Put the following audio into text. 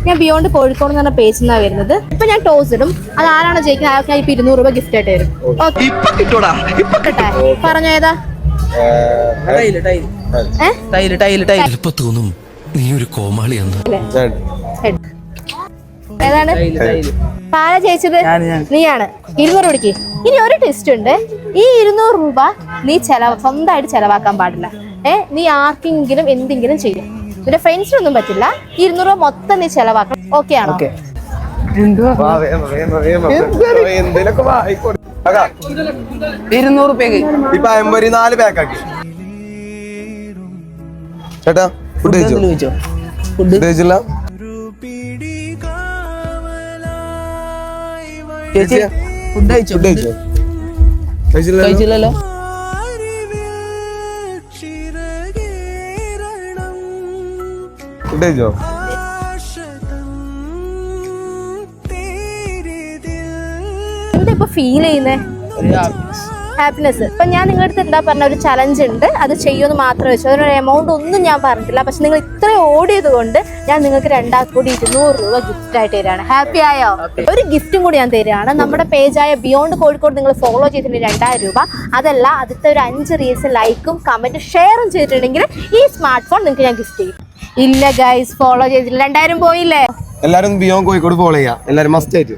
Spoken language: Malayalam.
ഞാൻ ബിയോണ്ട് കോഴിക്കോട് എന്ന് പറഞ്ഞ പേജിൽ നിന്നാണ് വരുന്നത്. ഇപ്പൊ ഞാൻ ടോസ് ഇടും, അത് ആരാണ് ജയിക്കുന്നത് അയാൾക്ക് ഞാൻ ഇപ്പൊ 200 രൂപ ഗിഫ്റ്റ് ആയിട്ട് തരും. പറഞ്ഞോ ഏതാ? തോന്നും നീ ഒരു കോമാളിയാന്ന്. ഏതാണ്? പാല ജയിച്ചത് നീയാണ്. 200 രൂപയ്ക്ക്. ഇനി ഒരു ടെസ്റ്റ് ഉണ്ട്. ഈ 200 രൂപ നീ സ്വന്തമായിട്ട് ചെലവാക്കാൻ പാടില്ല. നീ ആർക്കെങ്കിലും എന്തെങ്കിലും ചെയ്യും. നിന്റെ ഫ്രണ്ട്സിനൊന്നും പറ്റില്ല. 200 രൂപ മൊത്തം നീ ചെലവാക്കണം. ഓക്കെ ആണോ? 200 രൂപയ്ക്ക് ഇപ്പൊ 54 പാക്കാക്കി. ചേട്ടാ ഫുഡ് കഴിച്ചോ? ഫുഡ് കഴിച്ചില്ല ചേച്ചി? ഫുഡ് കഴിച്ചില്ലല്ലോ. ഫുഡ് കഴിച്ചോ? എന്താ ഇപ്പൊ ഫീൽ ചെയ്യുന്നേ? ഹാപ്പിനെസ്. ഇപ്പൊ ഞാൻ നിങ്ങളുടെ അടുത്ത് എന്താ പറഞ്ഞ ഒരു ചലഞ്ച് ഉണ്ട്, അത് ചെയ്യുമെന്ന് മാത്രമേ വെച്ചു. അതിനൊരു എമൗണ്ട് ഒന്നും ഞാൻ പറഞ്ഞിട്ടില്ല. പക്ഷെ നിങ്ങൾ ഇത്രയും ഓടിയത് കൊണ്ട് ഞാൻ നിങ്ങൾക്ക് 2 കൂടി 200 രൂപ ഗിഫ്റ്റ് ആയിട്ട് തരാണ്. ഹാപ്പി ആയോ? ഒരു ഗിഫ്റ്റും കൂടി ഞാൻ തരാണ്. നമ്മുടെ പേജായ ബിയോണ്ട് കോഴിക്കോട് നിങ്ങൾ ഫോളോ ചെയ്തിട്ടുണ്ടെങ്കിൽ 2000 രൂപ. അതല്ല, ആദ്യത്തെ ഒരു 5 റീൽസ് ലൈക്കും കമന്റും ഷെയറും ചെയ്തിട്ടുണ്ടെങ്കിൽ ഈ സ്മാർട്ട് ഫോൺ നിങ്ങൾക്ക് ഞാൻ ഗിഫ്റ്റ് ചെയ്യും. ഇല്ല ഗൈസ്, ഫോളോ ചെയ്തിട്ടില്ല, 2000 പോയില്ലേ? എല്ലാരും ബിയോണ്ട് കോഴിക്കോട് ഫോളോ ചെയ്യാം. എല്ലാരും മസ്റ്റ് ആയിട്ട്.